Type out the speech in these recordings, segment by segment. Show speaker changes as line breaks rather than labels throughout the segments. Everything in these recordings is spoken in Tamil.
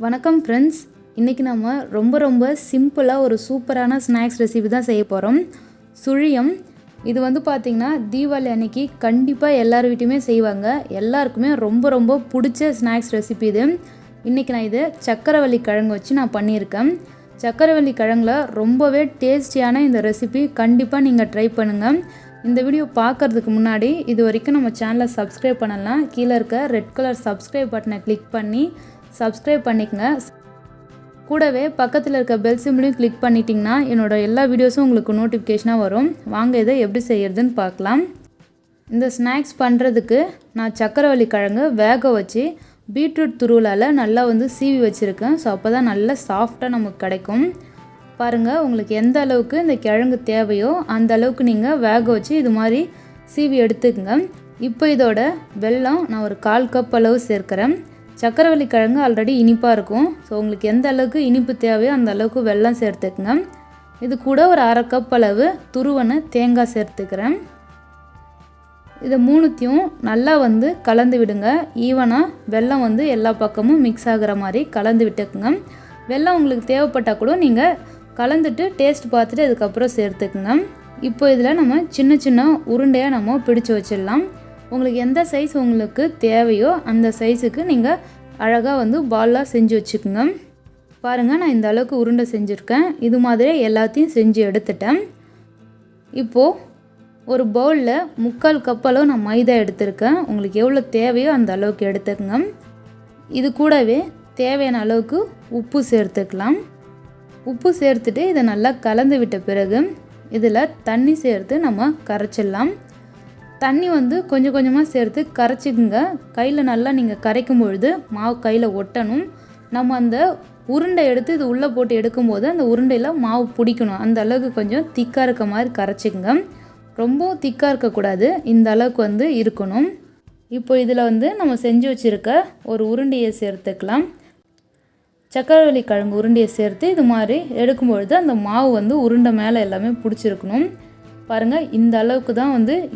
வணக்கம் ஃப்ரெண்ட்ஸ், இன்றைக்கி நம்ம ரொம்ப சிம்பிளாக ஒரு சூப்பரான ஸ்நாக்ஸ் ரெசிபி தான் செய்ய போகிறோம். சுழியம். இது பார்த்திங்கன்னா தீபாவளி அன்னைக்கு கண்டிப்பாக எல்லார் வீட்டையுமே செய்வாங்க. எல்லாருக்குமே ரொம்ப பிடிச்ச ஸ்நாக்ஸ் ரெசிபி இது. இன்றைக்கி நான் இது சக்கரவள்ளி கிழங்கு வச்சு நான் பண்ணியிருக்கேன். சக்கரவள்ளி கிழங்குல ரொம்பவே டேஸ்டியான இந்த ரெசிபி கண்டிப்பாக நீங்கள் ட்ரை பண்ணுங்கள். இந்த வீடியோ பார்க்குறதுக்கு முன்னாடி இது வரைக்கும் நம்ம சேனலை சப்ஸ்கிரைப் பண்ணலாம். கீழே இருக்க ரெட் கலர் சப்ஸ்கிரைப் பட்டனை கிளிக் பண்ணி சப்ஸ்கிரைப் பண்ணிக்கங்க. கூடவே பக்கத்தில் இருக்க பெல் சிம்பிளையும் கிளிக் பண்ணிட்டிங்கன்னா என்னோடய எல்லா வீடியோஸும் உங்களுக்கு நோட்டிஃபிகேஷனாக வரும். வாங்க இதை எப்படி செய்கிறதுன்னு பார்க்கலாம். இந்த ஸ்நாக்ஸ் பண்ணுறதுக்கு நான் சக்கரவள்ளி கிழங்கு வேக வச்சு பீட்ரூட் துருவலால் நல்லா சீவி வச்சுருக்கேன். ஸோ அப்போ தான் நல்லா சாஃப்டாக நமக்கு கிடைக்கும். பாருங்கள், உங்களுக்கு எந்த அளவுக்கு இந்த கிழங்கு தேவையோ அந்த அளவுக்கு நீங்கள் வேக வச்சு இது மாதிரி சீவி எடுத்துக்கங்க. இப்போ இதோட வெல்லம் நான் ஒரு 1/4 கப் அளவு சேர்க்குறேன். சக்கரவள்ளி கிழங்கு ஆல்ரெடி இனிப்பாக இருக்கும். ஸோ உங்களுக்கு எந்த அளவுக்கு இனிப்பு தேவையோ அந்த அளவுக்கு வெல்லம் சேர்த்துக்குங்க. இது கூட ஒரு 1/2 கப் அளவு துருவன தேங்காய் சேர்த்துக்கிறேன். இதை மூணுத்தையும் நல்லா கலந்து விடுங்க. ஈவனாக வெல்லம் எல்லா பக்கமும் மிக்ஸ் ஆகிற மாதிரி கலந்து விட்டுக்குங்க. வெல்லம் உங்களுக்கு தேவைப்பட்டால் கூட நீங்கள் கலந்துட்டு டேஸ்ட் பார்த்துட்டு அதுக்கப்புறம் சேர்த்துக்குங்க. இப்போ இதில் நம்ம சின்ன உருண்டையாக நம்ம பிடிச்சி வச்சிடலாம். உங்களுக்கு எந்த சைஸ் உங்களுக்கு தேவையோ அந்த சைஸுக்கு நீங்கள் அழகாக பாலாக செஞ்சு வச்சுக்கோங்க. பாருங்கள், நான் இந்த அளவுக்கு உருண்டை செஞ்சுருக்கேன். இது மாதிரி எல்லாத்தையும் செஞ்சு எடுத்துட்டேன். இப்போது ஒரு பவுலில் 3/4 கப் அளவு நான் மைதா எடுத்திருக்கேன். உங்களுக்கு எவ்வளோ தேவையோ அந்த அளவுக்கு எடுத்துக்கோங்க. இது கூடவே தேவையான அளவுக்கு உப்பு சேர்த்துக்கலாம். உப்பு சேர்த்துட்டு இதை நல்லா கலந்து விட்ட பிறகு இதில் தண்ணி சேர்த்து நம்ம கரைச்சிடலாம். தண்ணி கொஞ்சம் கொஞ்சமாக சேர்த்து கரைச்சிக்குங்க. கையில் நல்லா நீங்கள் கரைக்கும் பொழுது மாவு கையில் ஒட்டணும். நம்ம அந்த உருண்டை எடுத்து இது உள்ளே போட்டு எடுக்கும்போது அந்த உருண்டையில் மாவு பிடிக்கணும். அந்த அளவுக்கு கொஞ்சம் திக்காக இருக்க மாதிரி கரைச்சிக்குங்க. ரொம்பவும் திக்காக இருக்கக்கூடாது, இந்த அளவுக்கு இருக்கணும். இப்போ இதில் நம்ம செஞ்சு வச்சுருக்க ஒரு உருண்டையை சேர்த்துக்கலாம். சக்கரவள்ளி கிழங்கு உருண்டையை சேர்த்து இது மாதிரி எடுக்கும்பொழுது அந்த மாவு உருண்டை மேலே எல்லாமே பிடிச்சிருக்கணும். பாருங்கள், இந்த அளவுக்கு தான்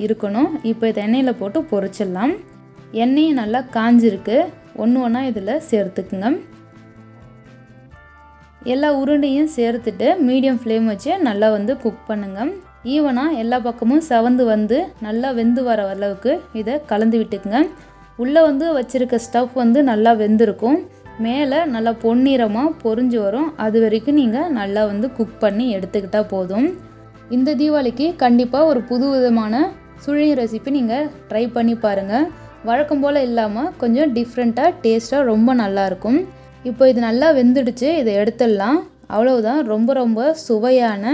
இருக்கணும். இப்போ இதை எண்ணெயில் போட்டு பொரிச்சிடலாம். எண்ணெயும் நல்லா காஞ்சிருக்கு. ஒன்றா இதில் சேர்த்துக்குங்க. எல்லா உருண்டையும் சேர்த்துட்டு மீடியம் ஃப்ளேம் வச்சு நல்லா குக் பண்ணுங்கள். ஈவனாக எல்லா பக்கமும் செவந்து நல்லா வெந்து வர அளவுக்கு இதை கலந்து விட்டுக்குங்க. உள்ளே வச்சுருக்க ஸ்டஃப் நல்லா வெந்திருக்கும். மேலே நல்லா பொன்னிறமாக பொரிஞ்சு வரும். அது வரைக்கும் நீங்கள் நல்லா குக் பண்ணி எடுத்துக்கிட்டால் போதும். இந்த தீபாவளிக்கு கண்டிப்பாக ஒரு புது விதமான சுழியம் ரெசிபி நீங்கள் ட்ரை பண்ணி பாருங்கள். வழக்கம் போல் இல்லாமல் கொஞ்சம் டிஃப்ரெண்ட்டாக டேஸ்ட்டாக ரொம்ப நல்லாயிருக்கும். இப்போ இது நல்லா வெந்துடுச்சு, இதை எடுத்துடலாம். அவ்வளவுதான், ரொம்ப சுவையான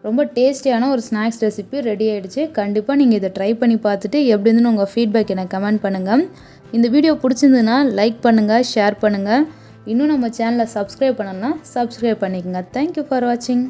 ரொம்ப டேஸ்டியான ஒரு ஸ்நாக்ஸ் ரெசிபி ரெடி ஆகிடுச்சு. கண்டிப்பாக நீங்கள் இதை ட்ரை பண்ணி பார்த்துட்டு எப்படி இருந்துன்னு உங்கள் ஃபீட்பேக் எனக்கு கமெண்ட் பண்ணுங்கள். இந்த வீடியோ பிடிச்சிருந்துன்னா லைக் பண்ணுங்கள், ஷேர் பண்ணுங்கள். இன்னும் நம்ம சேனலை சப்ஸ்கிரைப் பண்ணணும்னா சப்ஸ்கிரைப் பண்ணிக்கோங்க. தேங்க்யூ ஃபார் வாட்சிங்.